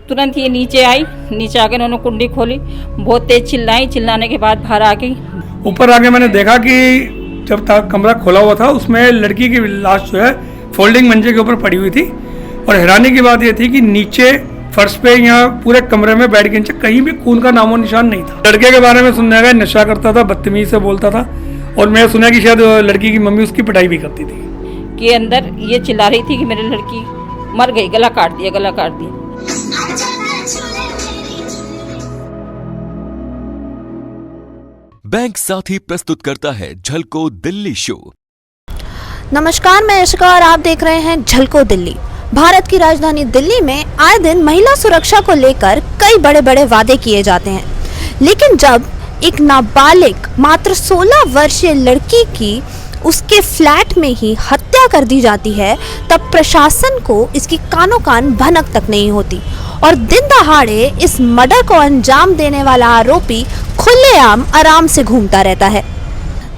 तुरंत ये नीचे आई। नीचे आके उन्होंने कुंडी खोली, बहुत तेज चिल्लाई। चिल्लाने के बाद बाहर आ गई। ऊपर आके मैंने देखा कि जब तक कमरा खोला हुआ था उसमें लड़की की लाश जो है फोल्डिंग मंचे के ऊपर पड़ी हुई थी। और हैरानी की बात यह थी कि नीचे फर्श पे या पूरे कमरे में बेड के नीचे कहीं भी खून का नामो निशान नहीं था। लड़के के बारे में सुनने का नशा करता था, बदतमीजी से बोलता था। और मैं सुना कि शायद लड़की की मम्मी उसकी पिटाई भी करती थी। कि अंदर ये चिल्ला रही थी कि मेरी लड़की मर गई, गला काट दिया, गला काट दिया। बैंक साथी प्रस्तुत करता है झलको दिल्ली शो। नमस्कार, मैं यशिका और आप देख रहे हैं झलको दिल्ली। भारत की राजधानी दिल्ली में आए दिन महिला सुरक्षा को लेकर कई बड़े बड़े वादे किए जाते हैं, लेकिन जब एक नाबालिग मात्र 16 वर्षीय लड़की की उसके फ्लैट में ही हत्या कर दी जाती है, तब प्रशासन को इसकी कानों कान भनक तक नहीं होती और दिन दहाड़े इस मर्डर को अंजाम देने वाला आरोपी खुलेआम आराम से घूमता रहता है।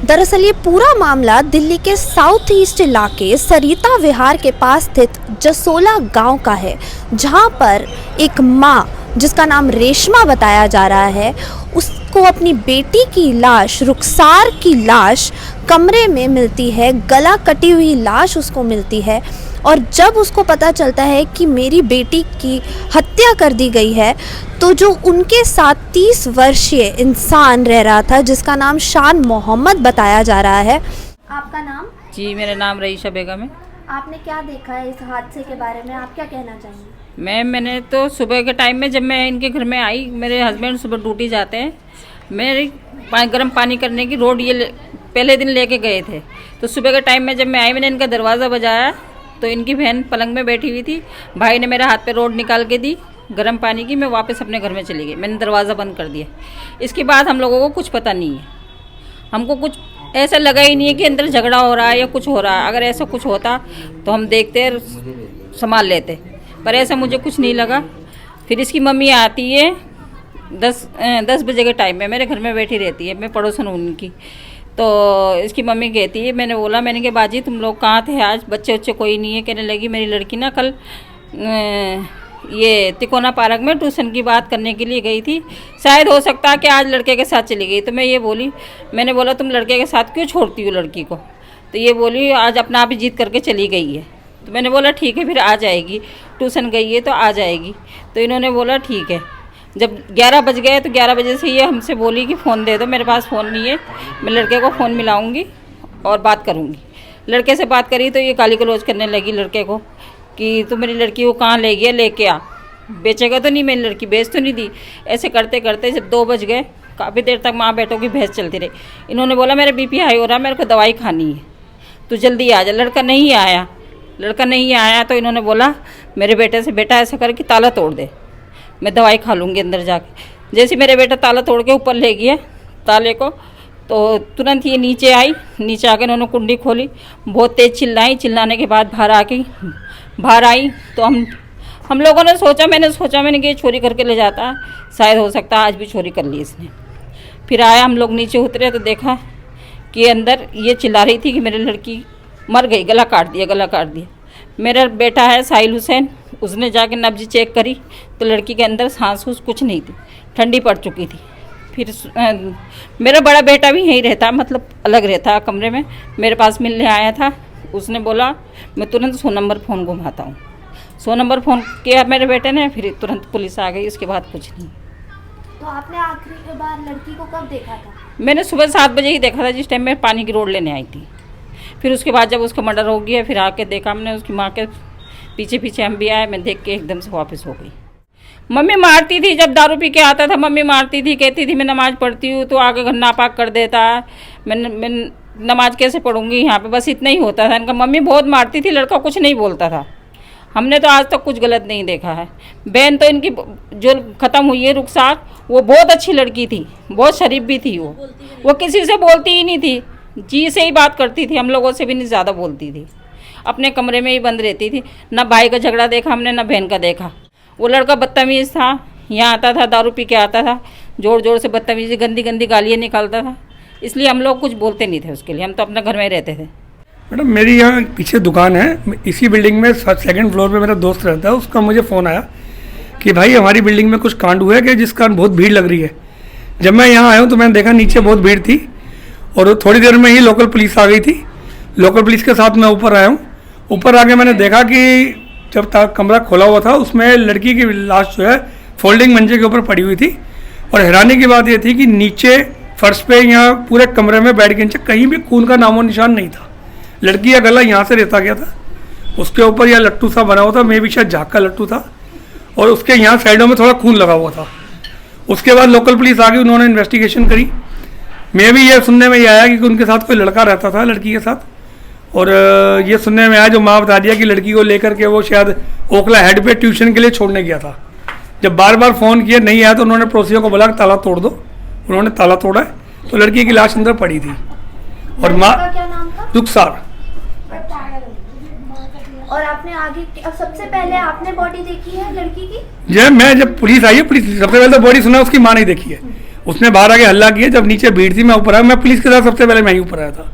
दरअसल ये पूरा मामला दिल्ली के साउथ ईस्ट इलाके सरिता विहार के पास स्थित जसोला गांव का है, जहां पर एक मां जिसका नाम रेशमा बताया जा रहा है, उसको अपनी बेटी की लाश, रुखसार की लाश कमरे में मिलती है। गला कटी हुई लाश उसको मिलती है और जब उसको पता चलता है कि मेरी बेटी की हत्या कर दी गई है, तो जो उनके साथ 30 वर्षीय इंसान रह रहा था जिसका नाम शान मोहम्मद बताया जा रहा है। आपका नाम? जी, मेरा नाम रईशा बेगम है। आपने क्या देखा है इस हादसे के बारे में, आप क्या कहना चाहेंगे? मैंने तो सुबह के टाइम में जब मैं इनके घर में आई, मेरे हस्बैंड सुबह ड्यूटी जाते हैं, मेरी गर्म पानी करने की रोड ये पहले दिन लेके गए थे। तो सुबह के टाइम में जब मैं आई, मैंने इनका दरवाज़ा बजाया तो इनकी बहन पलंग में बैठी हुई थी। भाई ने मेरे हाथ पे रोड निकाल के दी गर्म पानी की। मैं वापस अपने घर में चली गई, मैंने दरवाज़ा बंद कर दिया। इसके बाद हम लोगों को कुछ पता नहीं है, हमको कुछ ऐसा लगा ही नहीं है कि अंदर झगड़ा हो रहा है या कुछ हो रहा है। अगर ऐसा कुछ होता तो हम देखते संभाल लेते, पर ऐसा मुझे कुछ नहीं लगा। फिर इसकी मम्मी आती है 10 बजे के टाइम में, मेरे घर में बैठी रहती है, मैं पड़ोसन हूँ उनकी। तो इसकी मम्मी कहती है, मैंने कहा बाजी तुम लोग कहाँ थे आज, बच्चे वच्चे कोई नहीं है। कहने लगी मेरी लड़की ना कल ये तिकोना पार्क में ट्यूशन की बात करने के लिए गई थी, शायद हो सकता है कि आज लड़के के साथ चली गई। तो मैंने बोला तुम लड़के के साथ क्यों छोड़ती हो लड़की को? तो ये बोली आज अपना आप ही जीत करके चली गई है। तो मैंने बोला ठीक है, फिर आ जाएगी, ट्यूशन गई है तो आ जाएगी। तो इन्होंने बोला ठीक है। जब 11 बज गए तो 11 बजे से ये हमसे बोली कि फ़ोन दे दो। मेरे पास फ़ोन नहीं है, मैं लड़के को फ़ोन मिलाऊंगी और बात करूंगी। लड़के से बात करी तो ये गाली गलौज करने लगी लड़के को कि तू मेरी लड़की को कहाँ ले गया, लेके आ, बेचेगा तो नहीं, मेरी लड़की बेच तो नहीं दी। ऐसे करते करते जब 2 बज गए, काफ़ी देर तक माँ बेटों की बहस चलती रही। इन्होंने बोला मेरा BP हाई हो रहा, मेरे को दवाई खानी है, तू जल्दी आ जा। लड़का नहीं आया तो इन्होंने बोला मेरे बेटे से, बेटा ऐसा कर कि ताला तोड़ दे, मैं दवाई खा लूँगी अंदर जाके। जैसे मेरे बेटा ताला तोड़ के ऊपर ले गया ताले को, तो तुरंत ये नीचे आई। नीचे आके उन्होंने कुंडी खोली, बहुत तेज़ चिल्लाई। चिल्लाने के बाद बाहर आई तो हम लोगों ने सोचा, मैंने कि चोरी करके ले जाता है, शायद हो सकता है आज भी चोरी कर ली इसने। फिर आया, हम लोग नीचे उतरे तो देखा कि अंदर ये चिल्ला रही थी कि मेरी लड़की मर गई, गला काट दिया। मेरा बेटा है साहिल हुसैन, उसने जाके नब्ज चेक करी तो लड़की के अंदर सांस कुछ नहीं थी, ठंडी पड़ चुकी थी। फिर मेरा बड़ा बेटा भी यहीं रहता, मतलब अलग रहता कमरे में, मेरे पास मिलने आया था। उसने बोला मैं तुरंत 100 नंबर फ़ोन घुमाता हूँ। 100 नंबर फ़ोन किया मेरे बेटे ने, फिर तुरंत पुलिस आ गई। उसके बाद कुछ नहीं। तो आपने आखिरी बार लड़की को कब देखा था? मैंने सुबह 7 बजे ही देखा था, जिस टाइम मैं पानी की रोड लेने आई थी। फिर उसके बाद जब उसका मर्डर हो गया, फिर आके देखा हमने, उसकी माँ के पीछे हम भी आए। मैं देख के एकदम से वापस हो गई। मम्मी मारती थी, जब दारू पी के आता था मम्मी मारती थी, कहती थी मैं नमाज़ पढ़ती हूँ तो आगे घर नापाक कर देता है, मैं नमाज कैसे पढ़ूंगी यहाँ पे, बस इतना ही होता था इनका। मम्मी बहुत मारती थी, लड़का कुछ नहीं बोलता था। हमने तो आज तक कुछ गलत नहीं देखा है। बहन तो इनकी जो ख़त्म हुई है रुखसार, वो बहुत अच्छी लड़की थी, बहुत शरीफ भी थी। वो किसी से बोलती ही नहीं थी, जी से ही बात करती थी, हम लोगों से भी नहीं ज़्यादा बोलती थी, अपने कमरे में ही बंद रहती थी। ना भाई का झगड़ा देखा हमने, ना बहन का देखा। वो लड़का बदतमीज़ था, यहाँ आता था दारू पी के आता था, जोर जोर से बदतमीज़ी गंदी गालियाँ निकालता था, इसलिए हम लोग कुछ बोलते नहीं थे उसके लिए, हम तो अपने घर में ही रहते थे। मैडम मेरी यहाँ पीछे दुकान है, इसी बिल्डिंग में 2nd फ्लोर पे मेरा दोस्त रहता है। उसका मुझे फ़ोन आया कि भाई हमारी बिल्डिंग में कुछ कांड हुआ है कि जिस कारण बहुत भीड़ लग रही है। जब मैं यहाँ आया हूँ तो मैंने देखा नीचे बहुत भीड़ थी और थोड़ी देर में ही लोकल पुलिस आ गई थी। लोकल पुलिस के साथ मैं ऊपर आया हूँ। ऊपर आके मैंने देखा कि जब तक कमरा खोला हुआ था उसमें लड़की की लाश जो है फोल्डिंग मंजे के ऊपर पड़ी हुई थी। और हैरानी की बात यह थी कि नीचे फर्श पे या पूरे कमरे में बेड के नीचे कहीं भी खून का नामो निशान नहीं था। लड़की का गला यहाँ से रेता गया था, उसके ऊपर यह लट्टू सा बना हुआ था, मे भी शायद झाग का लट्टू था, और उसके यहाँ साइडों में थोड़ा खून लगा हुआ था। उसके बाद लोकल पुलिस आ गई, उन्होंने इन्वेस्टिगेशन करी। मैं भी ये सुनने में ये आया कि उनके साथ कोई लड़का रहता था लड़की के साथ, और ये सुनने में आया जो माँ बता दिया कि लड़की को लेकर के वो शायद ओखला हेड पे ट्यूशन के लिए छोड़ने गया था। जब बार बार फ़ोन किया नहीं आया तो उन्होंने पड़ोसियों को बोला कि ताला तोड़ दो। उन्होंने ताला तोड़ा है तो लड़की की लाश अंदर पड़ी थी। और माँ क्या नाम था? रुखसार। और आपने आगे अब सबसे पहले आपने बॉडी देखी है लड़की की? जब पुलिस आई है, पुलिस सबसे पहले तो बॉडी सुना, उसकी माँ नहीं देखी है। उसने बाहर आके हल्ला किया, जब नीचे भीड़ थी मैं ऊपर आया। मैं पुलिस के साथ सबसे पहले मैं ही ऊपर आया था।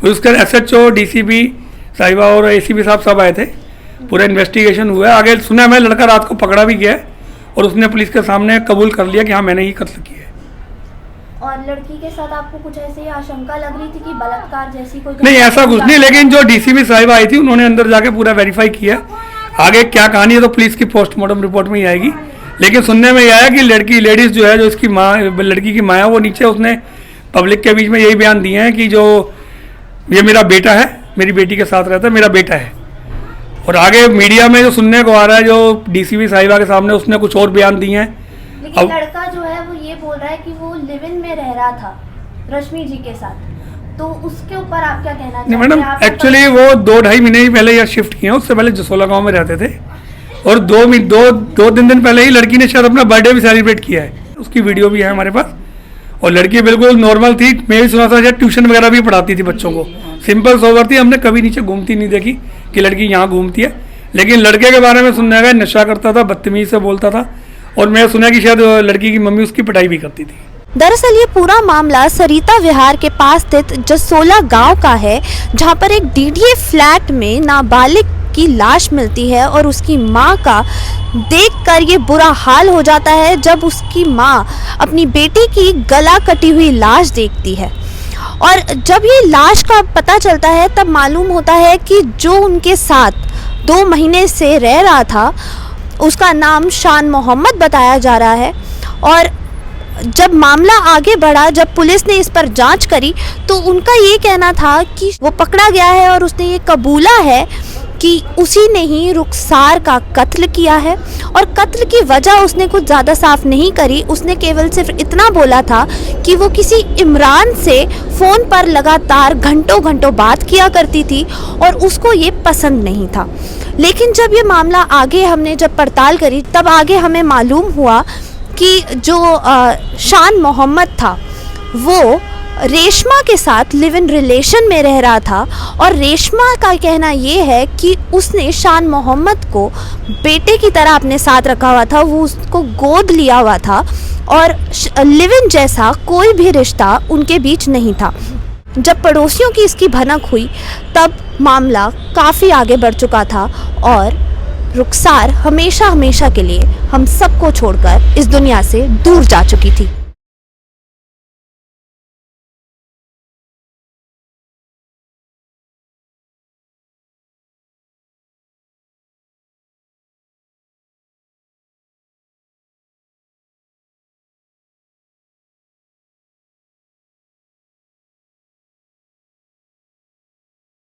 फिर उसके SHO, DCP साहिबा और ACP साहब सब आए थे। पूरा इन्वेस्टिगेशन हुआ है। आगे सुना मैं लड़का रात को पकड़ा भी गया है और उसने पुलिस के सामने कबूल कर लिया कि हाँ मैंने ही कत्ल किया है। और लड़की के साथ आपको कुछ ऐसी आशंका लग रही थी कि बलात्कार जैसी कोई? नहीं, ऐसा कुछ नहीं, लेकिन जो DCP साहिबा आई थी उन्होंने अंदर जाके पूरा वेरीफाई किया। आगे क्या कहानी है तो पुलिस की पोस्टमार्टम रिपोर्ट में ही आएगी। लेकिन सुनने में यह आया कि लेडीज़ जो है, जो इसकी माँ, लड़की की माँ है, वो नीचे उसने पब्लिक के बीच में यही बयान दिए हैं कि जो ये मेरा बेटा है, मेरी बेटी के साथ रहता है, मेरा बेटा है। और आगे मीडिया में जो सुनने को आ रहा है, जो DCP साहिबा के सामने उसने कुछ और बयान दिए हैं। लेकिन लड़का जो है वो ये बोल रहा है कि वो लिव इन में रह रहा था रश्मि जी के साथ, तो उसके ऊपर आप क्या कहना चाहते हैं? नहीं मैडम, एक्चुअली वो 2-2.5 महीने ही पहले यहाँ शिफ्ट किए हैं। उससे पहले जसोला गांव में रहते थे और 2-3 दिन पहले ही लड़की ने शायद अपना बर्थडे भी सेलिब्रेट किया है। उसकी वीडियो भी है हमारे पास। और लड़की बिल्कुल नॉर्मल थी। मैं भी सुना था शायद ट्यूशन वगैरह भी पढ़ाती थी बच्चों को। सिंपल सोबर थी, हमने कभी नीचे घूमती नहीं देखी कि लड़की यहाँ घूमती है। लेकिन लड़के के बारे में सुनने गए, नशा करता था, बदतमीजी से बोलता था, और मैं सुना कि शायद लड़की की मम्मी उसकी पिटाई भी करती थी। दरअसल ये पूरा मामला सरिता विहार के पास स्थित जसोला गांव का है, जहां पर एक DDA फ्लैट में नाबालिग की लाश मिलती है और उसकी मां का देखकर ये बुरा हाल हो जाता है जब उसकी मां अपनी बेटी की गला कटी हुई लाश देखती है। और जब ये लाश का पता चलता है तब मालूम होता है कि जो उनके साथ 2 महीने से रह रहा था उसका नाम शान मोहम्मद बताया जा रहा है। और जब मामला आगे बढ़ा, जब पुलिस ने इस पर जांच करी, तो उनका ये कहना था कि वो पकड़ा गया है और उसने ये कबूला है कि उसी ने ही रुखसार का कत्ल किया है। और कत्ल की वजह उसने कुछ ज़्यादा साफ नहीं करी। उसने केवल सिर्फ इतना बोला था कि वो किसी इमरान से फ़ोन पर लगातार घंटों घंटों बात किया करती थी और उसको ये पसंद नहीं था। लेकिन जब ये मामला आगे हमने जब पड़ताल करी तब आगे हमें मालूम हुआ कि जो शान मोहम्मद था वो रेशमा के साथ लिव इन रिलेशन में रह रहा था। और रेशमा का कहना ये है कि उसने शान मोहम्मद को बेटे की तरह अपने साथ रखा हुआ था, वो उसको गोद लिया हुआ था और लिव इन जैसा कोई भी रिश्ता उनके बीच नहीं था। जब पड़ोसियों की इसकी भनक हुई तब मामला काफ़ी आगे बढ़ चुका था और रुखसार हमेशा हमेशा के लिए हम सबको छोड़कर इस दुनिया से दूर जा चुकी थी।